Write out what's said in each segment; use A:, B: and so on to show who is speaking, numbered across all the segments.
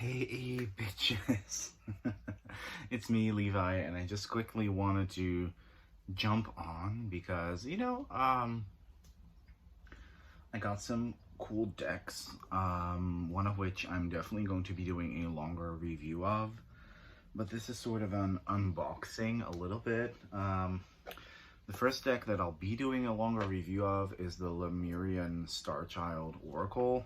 A: Hey bitches, it's me Levi, and I just quickly wanted to jump on because I got some cool decks, one of which I'm definitely going to be doing a longer review of, but this is sort of an unboxing a little bit. The first deck that I'll be doing a longer review of is the Lemurian Starchild Oracle,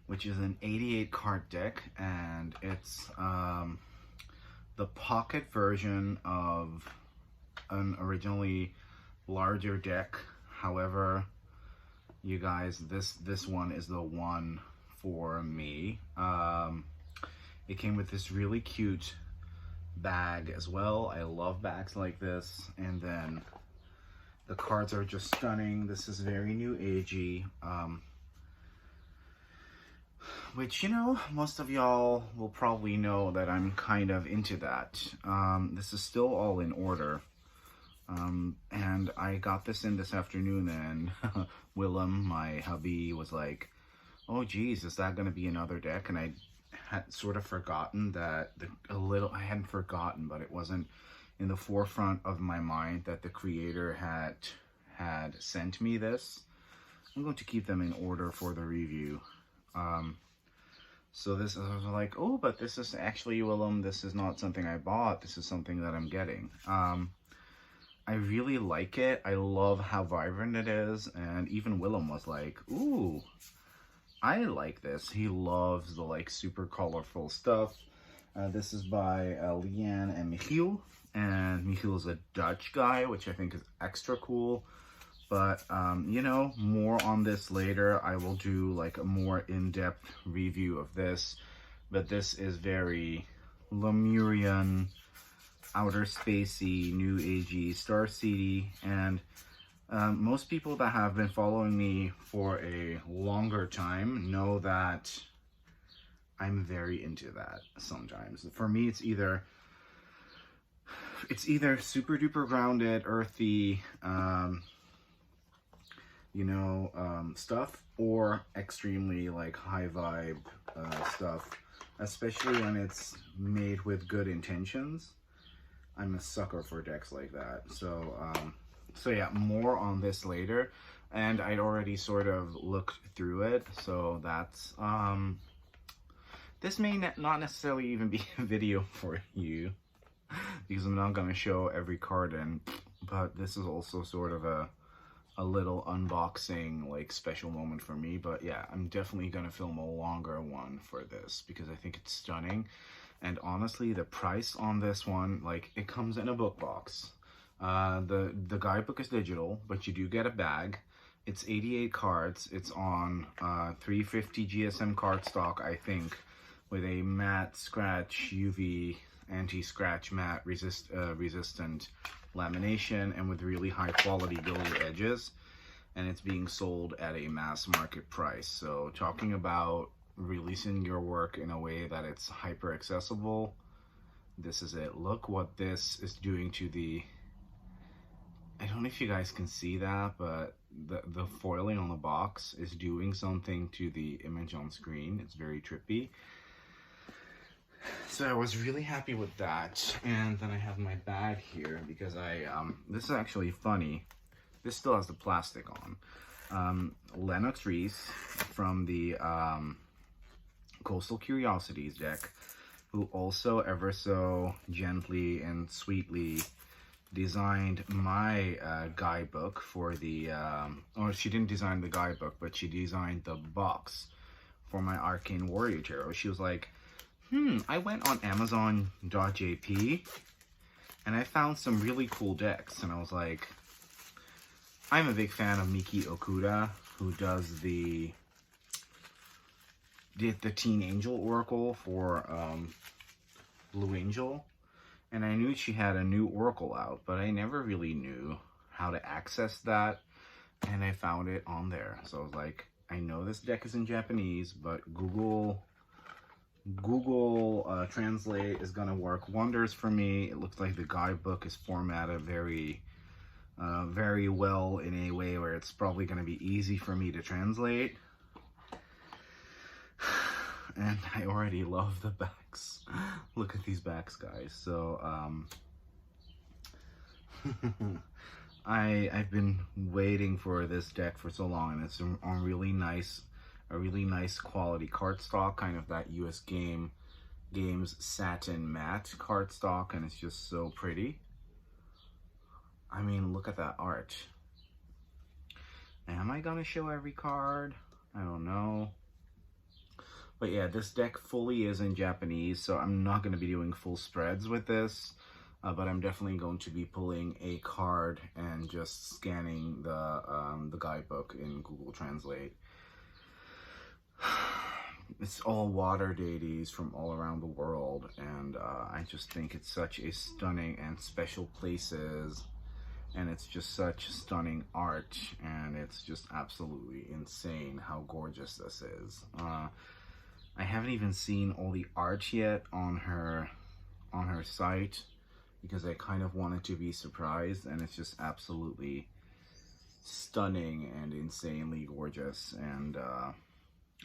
A: which is an 88 card deck, and it's the pocket version of an originally larger deck. However, you guys, this one is the one for me. It came with this really cute bag as well. I love bags like this, and then the cards are just stunning. This is very new agey. Which, most of y'all will probably know that I'm kind of into that. This is still all in order. And I got this in this afternoon, and Willem, my hubby, was like, oh geez, is that going to be another deck? And I had sort of forgotten that, I hadn't forgotten, but it wasn't in the forefront of my mind that the creator had sent me this. I'm going to keep them in order for the review. So this, I was like, oh, but this is actually, Willem, this is not something I bought. This is something that I'm getting. I really like it. I love how vibrant it is. And even Willem was like, ooh, I like this. He loves the super colorful stuff. This is by Leanne and Michiel. And Michiel is a Dutch guy, which I think is extra cool. But, more on this later. I will do a more in-depth review of this. But this is very Lemurian, outer spacey, new agey, starseedy. And most people that have been following me for a longer time know that I'm very into that sometimes. For me, it's either super duper grounded, earthy, stuff, or extremely high vibe stuff, especially when it's made with good intentions. I'm a sucker for decks like that. So yeah, more on this later. And I'd already sort of looked through it, so that's this may not necessarily even be a video for you, because I'm not going to show every card in, but this is also sort of a little unboxing special moment for me. But yeah, I'm definitely gonna film a longer one for this because I think it's stunning. And honestly, the price on this one, it comes in a book box. The guidebook is digital, but you do get a bag. It's 88 cards. It's on 350 GSM cardstock, I think, with a matte scratch UV anti-scratch matte resistant lamination, and with really high quality gilded edges, and it's being sold at a mass market price. So talking about releasing your work in a way that it's hyper accessible, this is it. Look what this is doing to the, I don't know if you guys can see that, but the foiling on the box is doing something to the image on screen. It's very trippy. So I was really happy with that. And then I have my bag here because this is actually funny. This still has the plastic on. Lennox Reese from the Coastal Curiosities deck, who also ever so gently and sweetly designed my guidebook for the, or she didn't design the guidebook, but she designed the box for my Arcane Warrior Tarot. She was like, I went on Amazon.jp and I found some really cool decks. And I was like, I'm a big fan of Miki Okuda, who does the Teen Angel Oracle for Blue Angel. And I knew she had a new Oracle out, but I never really knew how to access that. And I found it on there. So I was like, I know this deck is in Japanese, but Google Translate is gonna work wonders for me. It looks like the guidebook is formatted very well in a way where it's probably gonna be easy for me to translate. And I already love the backs. Look at these backs, guys. So, I've been waiting for this deck for so long, and it's a really nice quality cardstock, kind of that US Games satin matte cardstock, and it's just so pretty. I mean, look at that art. Am I gonna show every card? I don't know. But yeah, this deck fully is in Japanese, so I'm not going to be doing full spreads with this. But I'm definitely going to be pulling a card and just scanning the guidebook in Google Translate. It's all water deities from all around the world, and I just think it's such a stunning and special places, and it's just such stunning art, and it's just absolutely insane how gorgeous this is. I haven't even seen all the art yet on her site, because I kind of wanted to be surprised, and it's just absolutely stunning and insanely gorgeous. And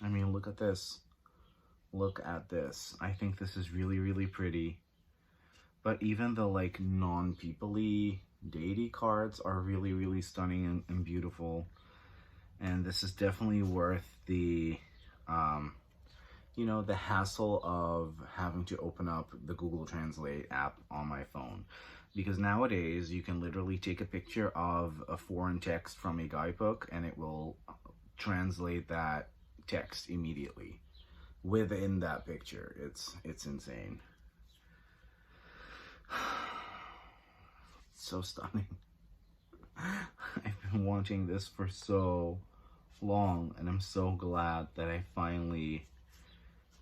A: I mean, look at this. Look at this. I think this is really, really pretty. But even the like non-people-y deity cards are really, really stunning and beautiful. And this is definitely worth the you know, the hassle of having to open up the Google Translate app on my phone. Because nowadays, you can literally take a picture of a foreign text from a guidebook, and it will translate that text immediately within that picture. It's insane. So stunning. I've been wanting this for so long, and I'm so glad that I finally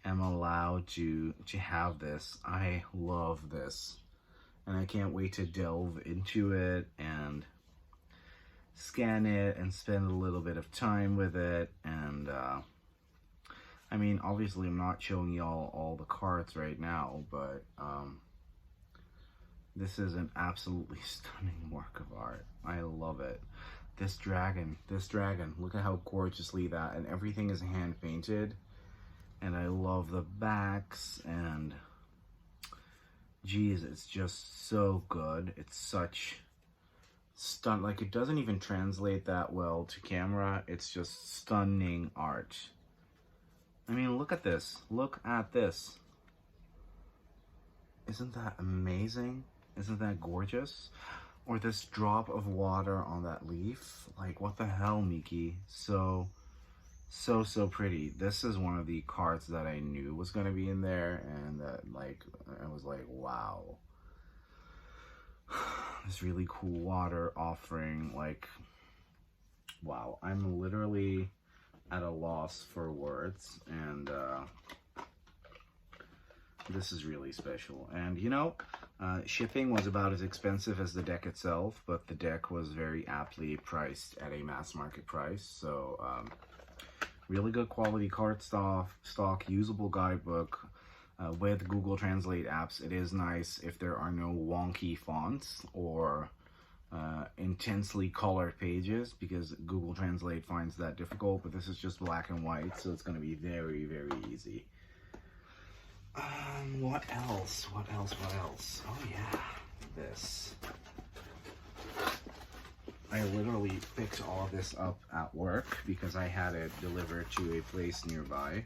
A: am allowed to have this. I love this, and I can't wait to delve into it and scan it and spend a little bit of time with it. And I mean, obviously I'm not showing y'all all the cards right now, but this is an absolutely stunning work of art. I love it. This dragon, look at how gorgeously that, and everything is hand painted. And I love the backs, and geez, it's just so good. It's such like, it doesn't even translate that well to camera. It's just stunning art. I mean, look at this. Look at this. Isn't that amazing? Isn't that gorgeous? Or this drop of water on that leaf. Like, what the hell, Miki? So pretty. This is one of the cards that I knew was going to be in there, and that, like, I was like, wow. This really cool water offering, like, wow. I'm literally at a loss for words, and this is really special. And you know, shipping was about as expensive as the deck itself, but the deck was very aptly priced at a mass market price. So really good quality cardstock, usable guidebook with Google Translate apps. It is nice if there are no wonky fonts or intensely colored pages, because Google Translate finds that difficult, but this is just black and white, so it's going to be very, very easy. What else? Oh yeah, this. I literally picked all of this up at work because I had it delivered to a place nearby.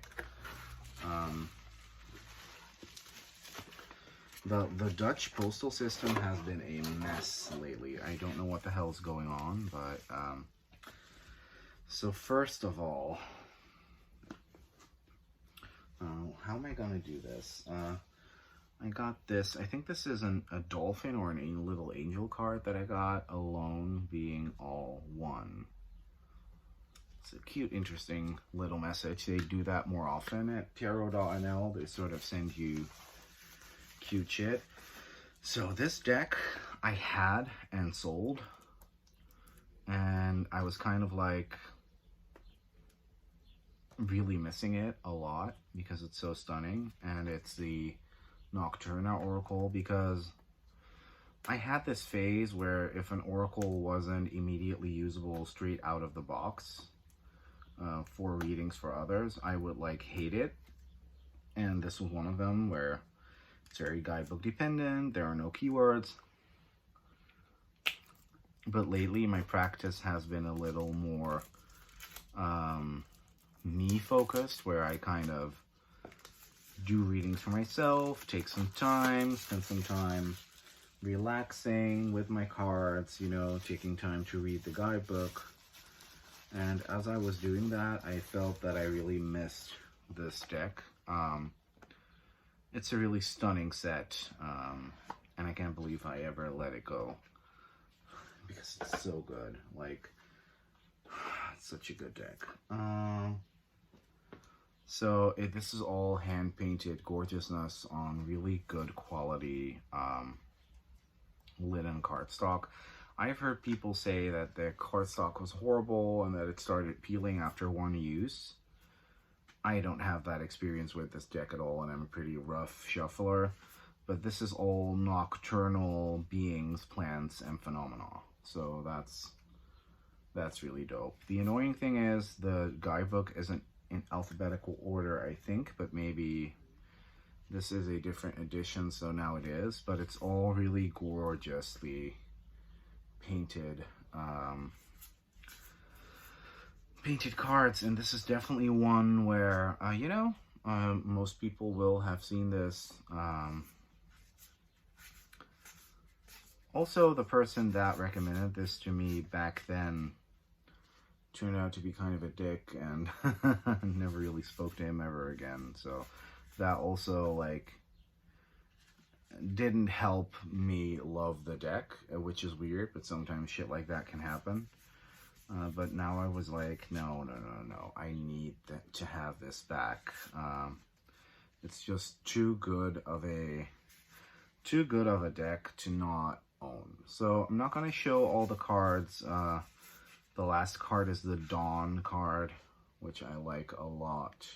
A: The Dutch postal system has been a mess lately. I don't know what the hell's going on, but so first of all, how am I gonna do this? I got this. I think this is a dolphin or a little angel card that I got, alone being all one. It's a cute, interesting little message. They do that more often at Tarot.nl. They sort of send you cute shit. So this deck I had and sold, and I was kind of like really missing it a lot because it's so stunning. And it's the Nocturna Oracle, because I had this phase where if an Oracle wasn't immediately usable straight out of the box for readings for others, I would like hate it. And this was one of them where it's very guidebook dependent. There are no keywords. But lately my practice has been a little more me focused, where I kind of do readings for myself, take some time, spend some time relaxing with my cards, you know, taking time to read the guidebook. And as I was doing that, I felt that I really missed this deck. It's a really stunning set, and I can't believe I ever let it go, because it's so good. Like, it's such a good deck. So this is all hand-painted gorgeousness on really good quality linen cardstock. I've heard people say that the cardstock was horrible and that it started peeling after one use. I don't have that experience with this deck at all, and I'm a pretty rough shuffler. But this is all nocturnal beings, plants, and phenomena. So that's really dope. The annoying thing is the guidebook isn't in alphabetical order, I think, but maybe this is a different edition, so now it is. But it's all really gorgeously painted painted cards, and this is definitely one where you know, most people will have seen this. Also, the person that recommended this to me back then turned out to be kind of a dick, and never really spoke to him ever again. So that also, like, didn't help me love the deck, which is weird, but sometimes shit like that can happen. But now I was like, no, I need to have this back. It's just too good of a deck to not own. So I'm not going to show all the cards. The last card is the Dawn card, which I like a lot,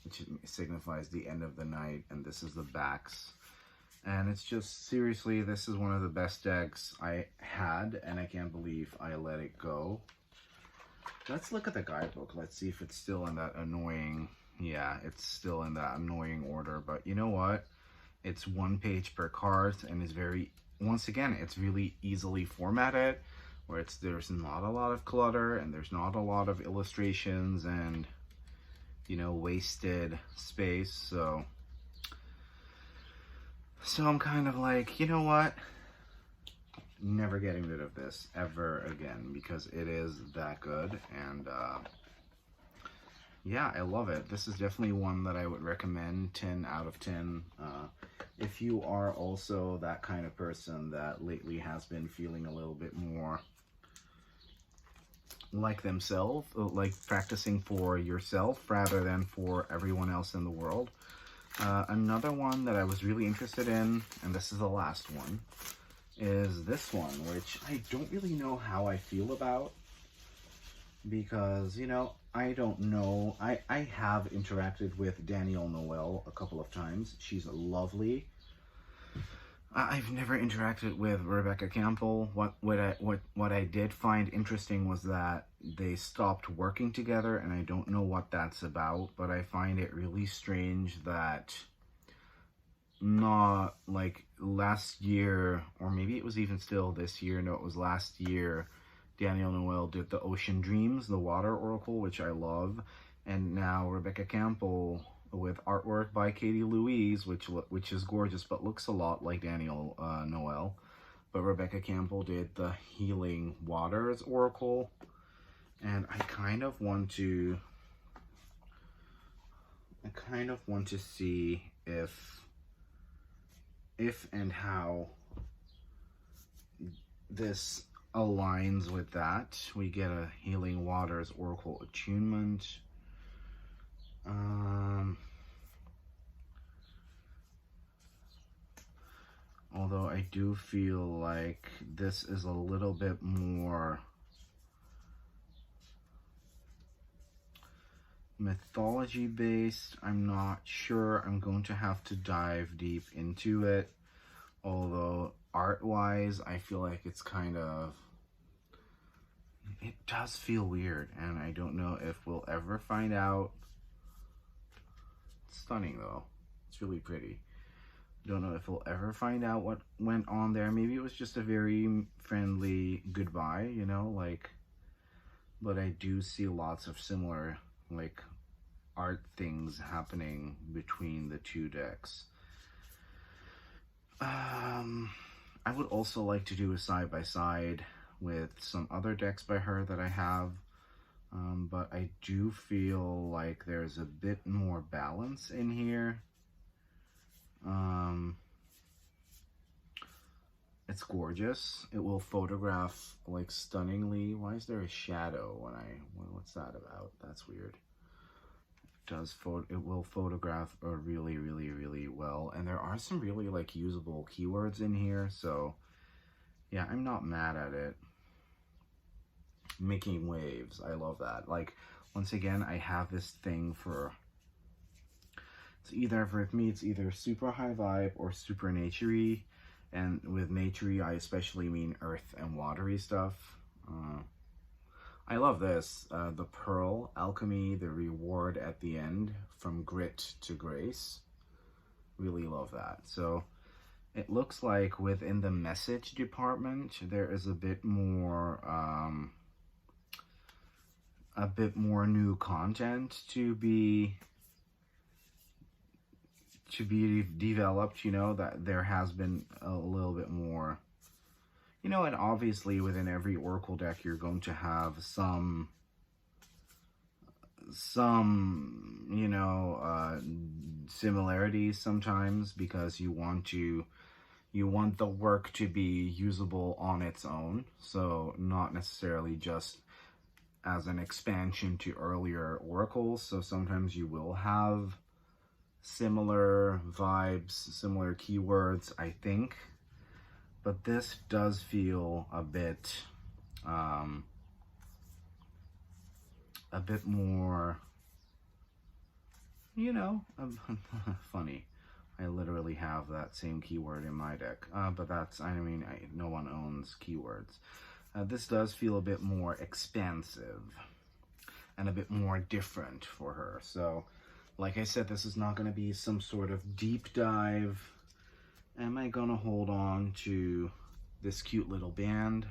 A: which signifies the end of the night, and this is the backs. And it's just, seriously, this is one of the best decks I had, and I can't believe I let it go. Let's look at the guidebook. Let's see if it's still in that annoying, yeah, it's still in that annoying order. But you know what? It's one page per card, and it's very, once again, it's really easily formatted, where there's not a lot of clutter, and there's not a lot of illustrations and, you know, wasted space. So I'm kind of like, you know what? Never getting rid of this ever again, because it is that good. And yeah, I love it. This is definitely one that I would recommend 10 out of 10. If you are also that kind of person that lately has been feeling a little bit more like themselves, like practicing for yourself rather than for everyone else in the world. Another one that I was really interested in, and this is the last one, is this one, which I don't really know how I feel about, because, you know, I don't know. I have interacted with Danielle Noel a couple of times. She's lovely. I've never interacted with Rebecca Campbell. What I did find interesting was that they stopped working together, and I don't know what that's about, but I find it really strange that not like last year, or maybe it was even still this year, no, it was last year, Danielle Noel did the Ocean Dreams, the Water Oracle, which I love, and now Rebecca Campbell with artwork by Katie Louise, which is gorgeous, but looks a lot like Danielle Noel. But Rebecca Campbell did the Healing Waters Oracle, and I kind of want to see if and how this aligns with that. We get a Healing Waters Oracle attunement. Although I do feel like this is a little bit more mythology based. I'm not sure. I'm going to have to dive deep into it. Although art wise, I feel like it's kind of, it does feel weird, and I don't know if we'll ever find out stunning though. It's really pretty. Don't know if we'll ever find out what went on there. Maybe it was just a very friendly goodbye, you know, like, but I do see lots of similar, like, art things happening between the two decks. I would also like to do a side-by-side with some other decks by her that I have, but I do feel like there's a bit more balance in here. It's gorgeous. It will photograph like stunningly. Why is there a shadow when what's that about? That's weird. It will photograph really, really, really well. And there are some really like usable keywords in here. So yeah, I'm not mad at it. Making waves. I love that. Like, once again, I have this thing for, it's either, for me, it's either super high vibe or super naturey. And with naturey, I especially mean earth and watery stuff. I love this. The Pearl Alchemy, the reward at the end, from grit to grace. Really love that. So it looks like within the message department, there is a bit more new content to be developed, you know, that there has been a little bit more, you know, and obviously within every Oracle deck you're going to have some you know, similarities sometimes, because you want the work to be usable on its own, so not necessarily just as an expansion to earlier oracles. So sometimes you will have similar vibes, similar keywords, I think, but this does feel a bit more, you know, funny. I literally have that same keyword in my deck, but that's, I mean, no one owns keywords. This does feel a bit more expansive and a bit more different for her. So, like I said, this is not going to be some sort of deep dive. Am I going to hold on to this cute little band?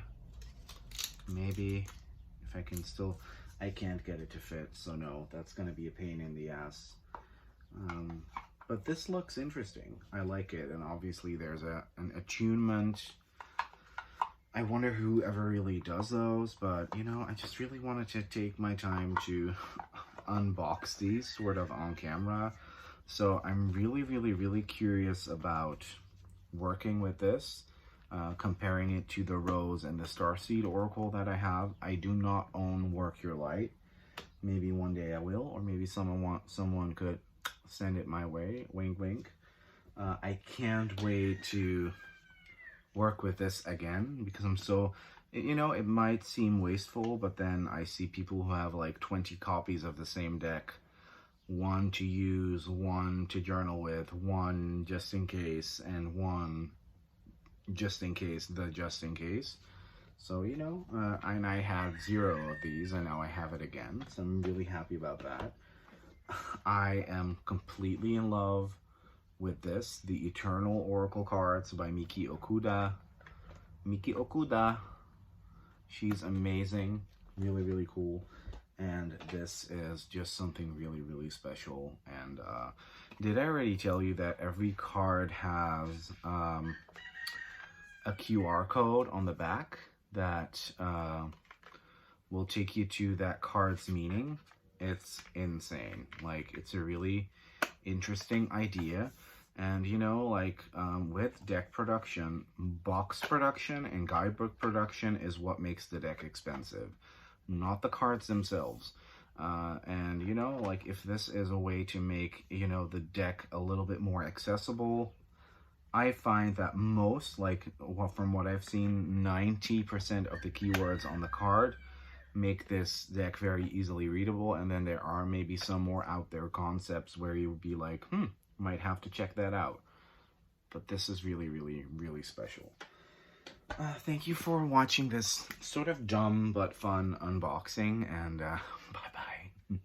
A: Maybe, if I can still, I can't get it to fit, so no, that's going to be a pain in the ass. But this looks interesting. I like it, and obviously there's an attunement. I wonder who ever really does those, but, you know, I just really wanted to take my time to unbox these sort of on camera. So I'm really, really, really curious about working with this, comparing it to the Rose and the Starseed Oracle that I have. I do not own Work Your Light. Maybe one day I will, or maybe someone could send it my way. Wink, wink. I can't wait to work with this again, because I'm so, you know, it might seem wasteful, but then I see people who have like 20 copies of the same deck, one to use, one to journal with, one just in case, and one just in case, just in case. So, you know, and I had 0 of these, and now I have it again, so I'm really happy about that. I am completely in love with this, the Eternal Oracle cards by Miki Okuda. Miki Okuda, she's amazing, really, really cool, and this is just something really, really special. And did I already tell you that every card has a QR code on the back that will take you to that card's meaning? It's insane. Like, it's a really interesting idea. And, you know, like, with deck production, box production and guidebook production is what makes the deck expensive, not the cards themselves. And, you know, like, if this is a way to make, you know, the deck a little bit more accessible, I find that most, like, well, from what I've seen, 90% of the keywords on the card make this deck very easily readable. And then there are maybe some more out there concepts where you would be like, might have to check that out. But this is really, really, really special. Thank you for watching this sort of dumb but fun unboxing, and bye-bye.